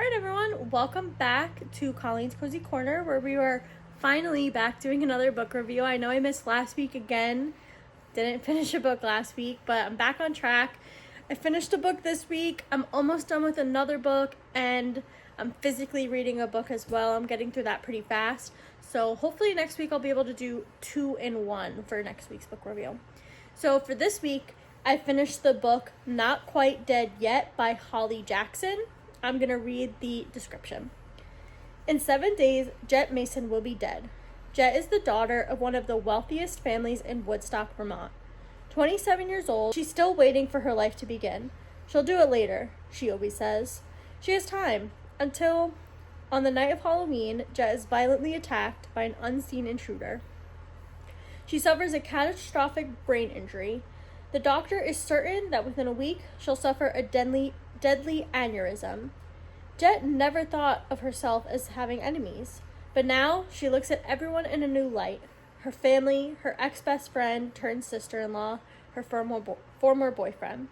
Alright everyone, welcome back to Colleen's Cozy Corner, where we are finally back doing another book review. I know I missed last week again, didn't finish a book last week, but I'm back on track. I finished a book this week, I'm almost done with another book, and I'm physically reading a book as well. I'm getting through that pretty fast, so hopefully next week I'll be able to do 2 in 1 for next week's book review. So for this week, I finished the book Not Quite Dead Yet by Holly Jackson. I'm going to read the description. In 7 days, Jet Mason will be dead. Jet is the daughter of one of the wealthiest families in Woodstock, Vermont. 27 years old, she's still waiting for her life to begin. She'll do it later, she always says. She has time, until, on the night of Halloween, Jet is violently attacked by an unseen intruder. She suffers a catastrophic brain injury. The doctor is certain that within a week, she'll suffer a deadly aneurysm. Jet never thought of herself as having enemies, but now she looks at everyone in a new light. Her family, her ex-best friend turned sister-in-law, her former boyfriend.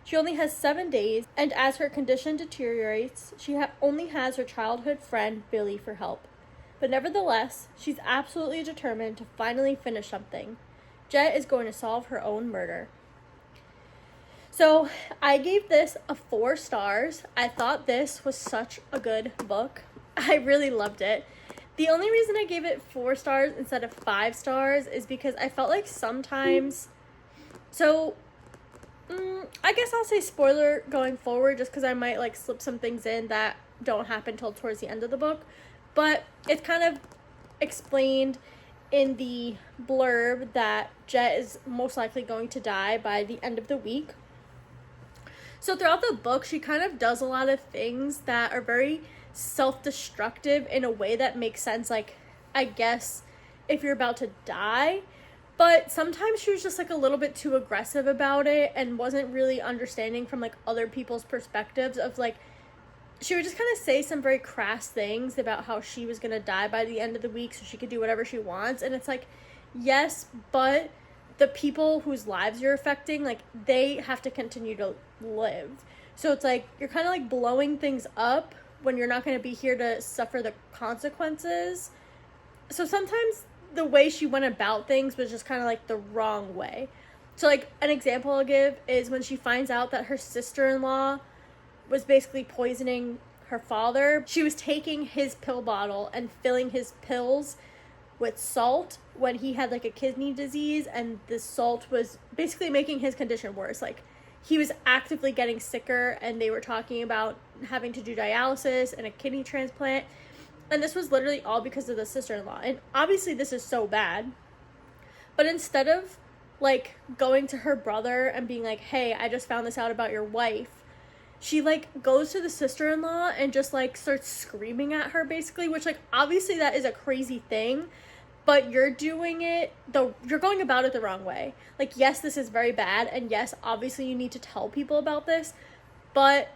She only has 7 days, and as her condition deteriorates, she only has her childhood friend Billy for help. But nevertheless, she's absolutely determined to finally finish something. Jet is going to solve her own murder. So I gave this a 4 stars. I thought this was such a good book. I really loved it. The only reason I gave it 4 stars instead of 5 stars is because I felt like sometimes, I guess I'll say spoiler going forward just because I might like slip some things in that don't happen till towards the end of the book. But it's kind of explained in the blurb that Jet is most likely going to die by the end of the week. So throughout the book, she kind of does a lot of things that are very self-destructive in a way that makes sense, like, I guess, if you're about to die. But sometimes she was just, like, a little bit too aggressive about it and wasn't really understanding from, like, other people's perspectives of, like, she would just kind of say some very crass things about how she was going to die by the end of the week so she could do whatever she wants. And it's like, yes, but the people whose lives you're affecting, like, they have to continue to live. So it's like, you're kind of like blowing things up when you're not going to be here to suffer the consequences. So sometimes the way she went about things was just kind of like the wrong way. So like an example I'll give is when she finds out that her sister-in-law was basically poisoning her father. She was taking his pill bottle and filling his pills with salt when he had like a kidney disease, and the salt was basically making his condition worse. Like, he was actively getting sicker, and they were talking about having to do dialysis and a kidney transplant, and this was literally all because of the sister-in-law. And obviously this is so bad, but instead of like going to her brother and being like, hey, I just found this out about your wife, she like goes to the sister-in-law and just like starts screaming at her basically, which like obviously that is a crazy thing, but you're going about it the wrong way. Like, yes, this is very bad, and yes, obviously you need to tell people about this, but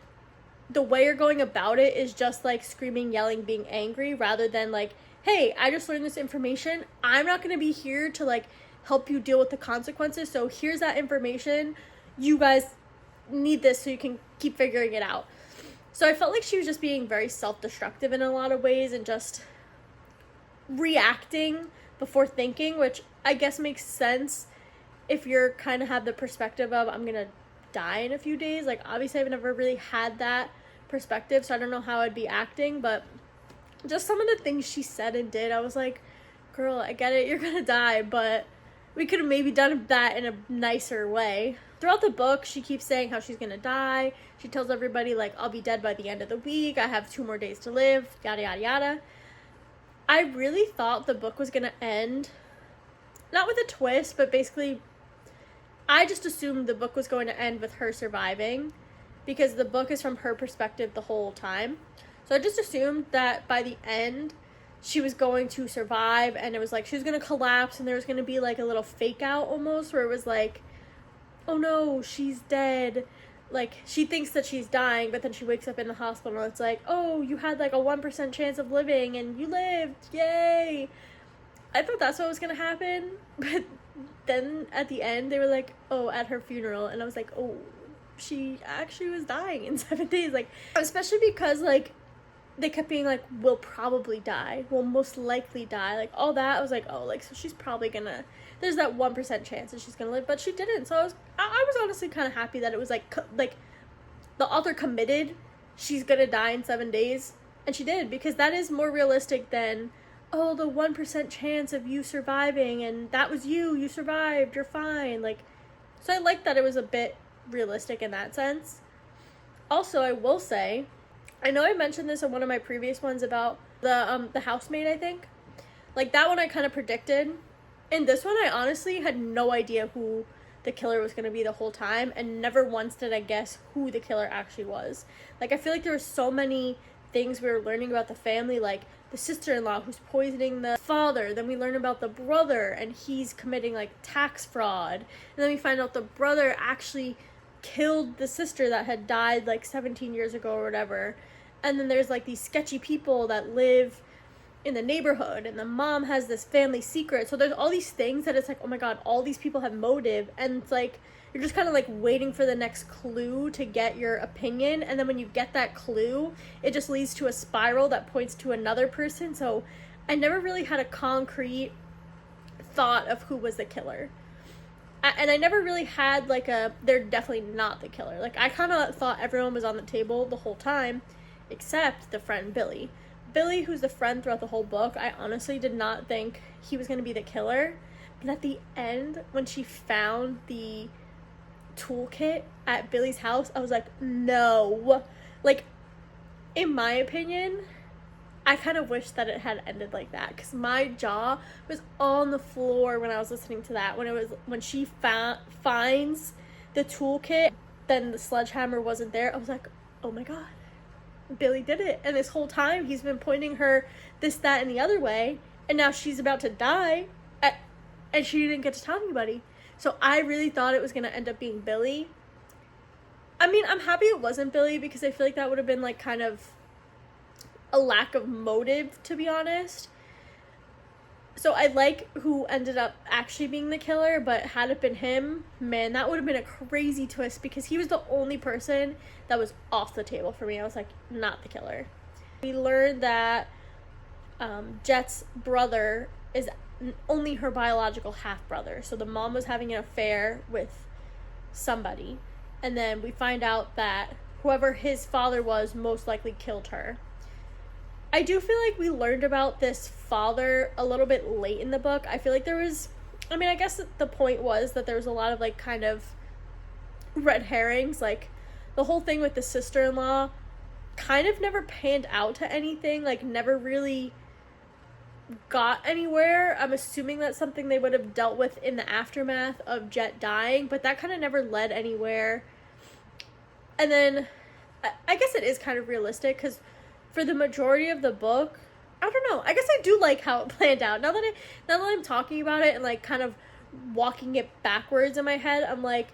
the way you're going about it is just like screaming, yelling, being angry, rather than like, hey, I just learned this information, I'm not going to be here to like help you deal with the consequences, so here's that information, you guys need this so you can keep figuring it out. So I felt like she was just being very self-destructive in a lot of ways and just reacting before thinking, which I guess makes sense if you're kind of have the perspective of, I'm gonna die in a few days. Like, obviously I've never really had that perspective, so I don't know how I'd be acting, but just some of the things she said and did, I was like, girl, I get it, you're gonna die, but we could have maybe done that in a nicer way. Throughout the book, she keeps saying how she's gonna die. She tells everybody, like, I'll be dead by the end of the week, I have 2 more days to live, yada yada yada. I really thought the book was gonna end, not with a twist, but basically, I just assumed the book was going to end with her surviving, because the book is from her perspective the whole time. So I just assumed that by the end, she was going to survive, and it was like she was gonna collapse, and there was gonna be like a little fake out almost, where it was like, oh no, she's dead. Like, she thinks that she's dying, but then she wakes up in the hospital, and it's like, oh, you had like a 1% chance of living, and you lived, yay. I thought that's what was gonna happen, but then at the end, they were like, oh, at her funeral, and I was like, oh, she actually was dying in 7 days. Like, especially because, like, they kept being like, will probably die, will most likely die, like all that. I was like, oh, like, so she's probably gonna, there's that 1% chance that she's gonna live, but she didn't. So I was honestly kind of happy that it was like the author committed she's gonna die in 7 days, and she did, because that is more realistic than, oh, the 1% chance of you surviving, and that was you survived, you're fine. Like, so I like that it was a bit realistic in that sense. Also, I will say, I know I mentioned this in one of my previous ones about the housemaid, I think. Like, that one I kind of predicted. In this one, I honestly had no idea who the killer was going to be the whole time, and never once did I guess who the killer actually was. Like, I feel like there were so many things we were learning about the family, like the sister-in-law who's poisoning the father, then we learn about the brother and he's committing like tax fraud, and then we find out the brother actually killed the sister that had died like 17 years ago or whatever. And then there's like these sketchy people that live in the neighborhood, and the mom has this family secret. So there's all these things that it's like, oh my god, all these people have motive, and it's like you're just kind of like waiting for the next clue to get your opinion, and then when you get that clue, it just leads to a spiral that points to another person. So I never really had a concrete thought of who was the killer. And I never really had like they're definitely not the killer. Like, I kind of thought everyone was on the table the whole time, except the friend Billy. Billy, who's the friend throughout the whole book, I honestly did not think he was going to be the killer. But at the end, when she found the toolkit at Billy's house, I was like, no. Like, in my opinion, I kind of wish that it had ended like that, because my jaw was on the floor when I was listening to that. When she finds the toolkit, then the sledgehammer wasn't there. I was like, oh my god, Billy did it. And this whole time he's been pointing her this, that, and the other way, and now she's about to die, and she didn't get to tell anybody. So I really thought it was going to end up being Billy. I mean, I'm happy it wasn't Billy, because I feel like that would have been like kind of a lack of motive, to be honest. So I like who ended up actually being the killer, but had it been him, man, that would have been a crazy twist, because he was the only person that was off the table for me. I was like, not the killer. We learned that Jet's brother is only her biological half-brother. So the mom was having an affair with somebody, and then we find out that whoever his father was most likely killed her. I do feel like we learned about this father a little bit late in the book. I feel like there was, I mean, I guess the point was that there was a lot of like kind of red herrings. Like, the whole thing with the sister-in-law kind of never panned out to anything, like never really got anywhere. I'm assuming that's something they would have dealt with in the aftermath of Jet dying, but that kind of never led anywhere. And then I guess it is kind of realistic, because for the majority of the book, I don't know, I guess I do like how it planned out. Now that I'm talking about it and like kind of walking it backwards in my head, I'm like,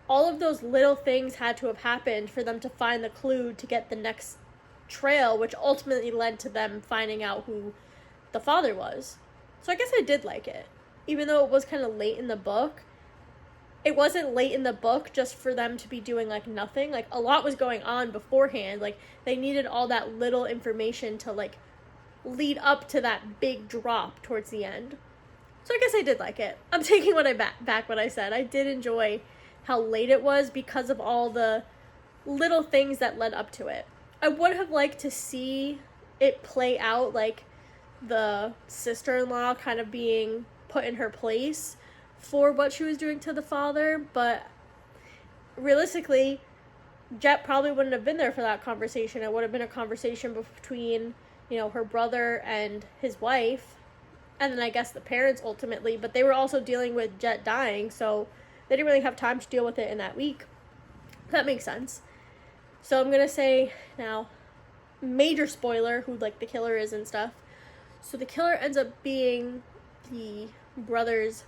all of those little things had to have happened for them to find the clue to get the next trail, which ultimately led to them finding out who the father was. So I guess I did like it. Even though it was kind of late in the book, it wasn't late in the book just for them to be doing like nothing. Like, a lot was going on beforehand. Like, they needed all that little information to like lead up to that big drop towards the end. So I guess I did like it. I'm taking what I back what I said. I did enjoy how late it was because of all the little things that led up to it. I would have liked to see it play out, like the sister-in-law kind of being put in her place for what she was doing to the father, but realistically, Jet probably wouldn't have been there for that conversation. It would have been a conversation between, you know, her brother and his wife, and then I guess the parents ultimately, but they were also dealing with Jet dying, so they didn't really have time to deal with it in that week. That makes sense. So I'm gonna say now, major spoiler, who like the killer is and stuff. So the killer ends up being the brother's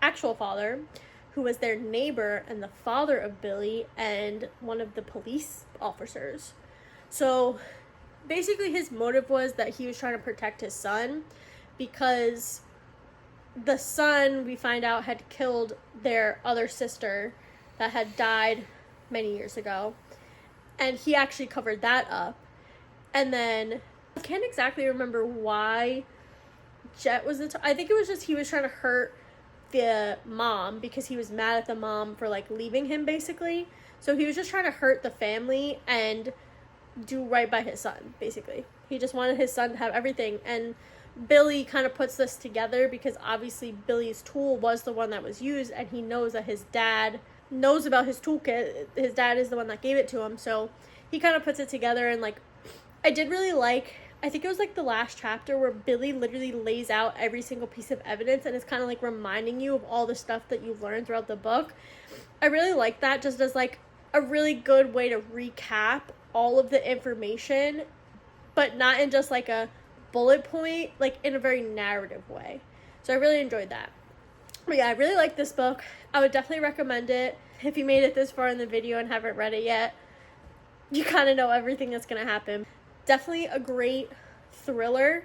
actual father, who was their neighbor and the father of Billy and one of the police officers. So basically his motive was that he was trying to protect his son, because the son, we find out, had killed their other sister that had died many years ago, and he actually covered that up. And then I can't exactly remember why Jet was I think it was just he was trying to hurt the mom because he was mad at the mom for like leaving him, basically. So he was just trying to hurt the family and do right by his son, basically. He just wanted his son to have everything. And Billy kind of puts this together because obviously Billy's tool was the one that was used, and he knows that his dad knows about his toolkit. His dad is the one that gave it to him, so he kind of puts it together. And like, I did really like, I think it was like the last chapter where Billy literally lays out every single piece of evidence, and it's kind of like reminding you of all the stuff that you've learned throughout the book. I really like that, just as like a really good way to recap all of the information, but not in just like a bullet point, like in a very narrative way. So I really enjoyed that. But yeah, I really like this book. I would definitely recommend it. If you made it this far in the video and haven't read it yet, you kind of know everything that's going to happen. Definitely a great thriller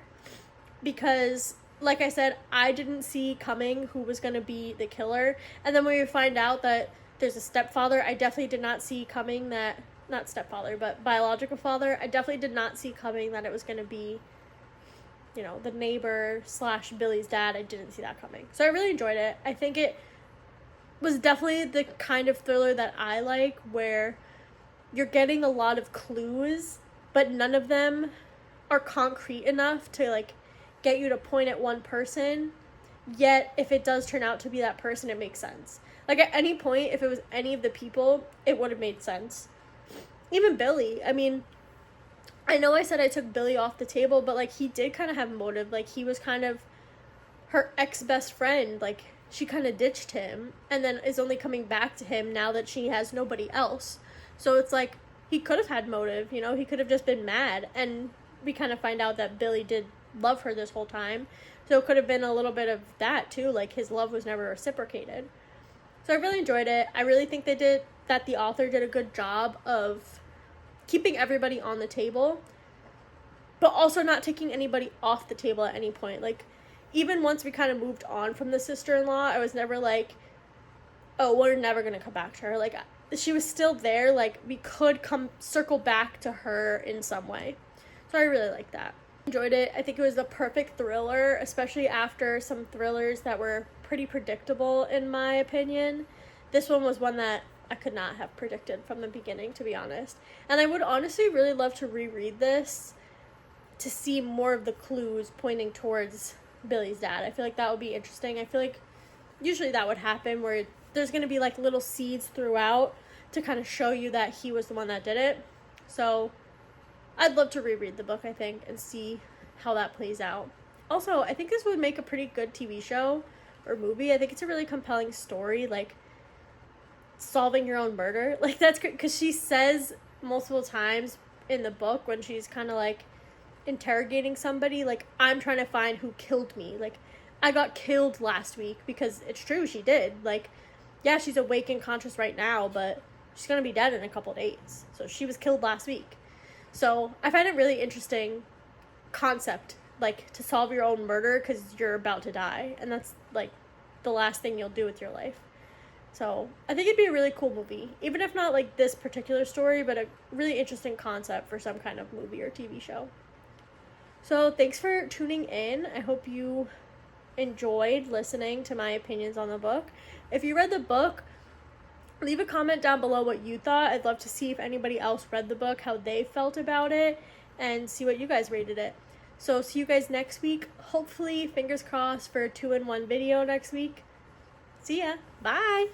because, like I said, I didn't see coming who was going to be the killer. And then when we find out that there's a stepfather, I definitely did not see coming that, not stepfather, but biological father, I definitely did not see coming that it was going to be, you know, the neighbor / Billy's dad. I didn't see that coming. So I really enjoyed it. I think it was definitely the kind of thriller that I like, where you're getting a lot of clues, but none of them are concrete enough to like get you to point at one person. Yet if it does turn out to be that person, it makes sense. Like at any point, if it was any of the people, it would have made sense. Even Billy, I mean, I know I said I took Billy off the table, but like he did kind of have motive. Like he was kind of her ex-best friend. Like she kind of ditched him and then is only coming back to him now that she has nobody else. So it's like he could have had motive, you know, he could have just been mad. And we kind of find out that Billy did love her this whole time. So it could have been a little bit of that too. Like his love was never reciprocated. So I really enjoyed it. I really think the author did a good job of keeping everybody on the table, but also not taking anybody off the table at any point. Like, even once we kind of moved on from the sister-in-law, I was never like, oh, we're never going to come back to her. Like, she was still there. Like, we could circle back to her in some way. So I really liked that. Enjoyed it. I think it was the perfect thriller, especially after some thrillers that were pretty predictable, in my opinion. This one was one that I could not have predicted from the beginning, to be honest. And I would honestly really love to reread this to see more of the clues pointing towards Billy's dad. I feel like that would be interesting. I feel like usually that would happen where there's going to be like little seeds throughout to kind of show you that he was the one that did it. So I'd love to reread the book, I think, and see how that plays out. Also, I think this would make a pretty good TV show or movie. I think it's a really compelling story, like solving your own murder. Like, that's great because she says multiple times in the book when she's kind of like interrogating somebody, like, I'm trying to find who killed me. Like, I got killed last week, because it's true, she did. Like, yeah, she's awake and conscious right now, but she's gonna be dead in a couple days. So she was killed last week. So I find it really interesting concept, like, to solve your own murder because you're about to die, and that's like the last thing you'll do with your life. So I think it'd be a really cool movie, even if not like this particular story, but a really interesting concept for some kind of movie or TV show. So thanks for tuning in. I hope you enjoyed listening to my opinions on the book. If you read the book, leave a comment down below what you thought. I'd love to see if anybody else read the book, how they felt about it, and see what you guys rated it. So see you guys next week. Hopefully, fingers crossed for a 2-in-1 video next week. See ya. Bye.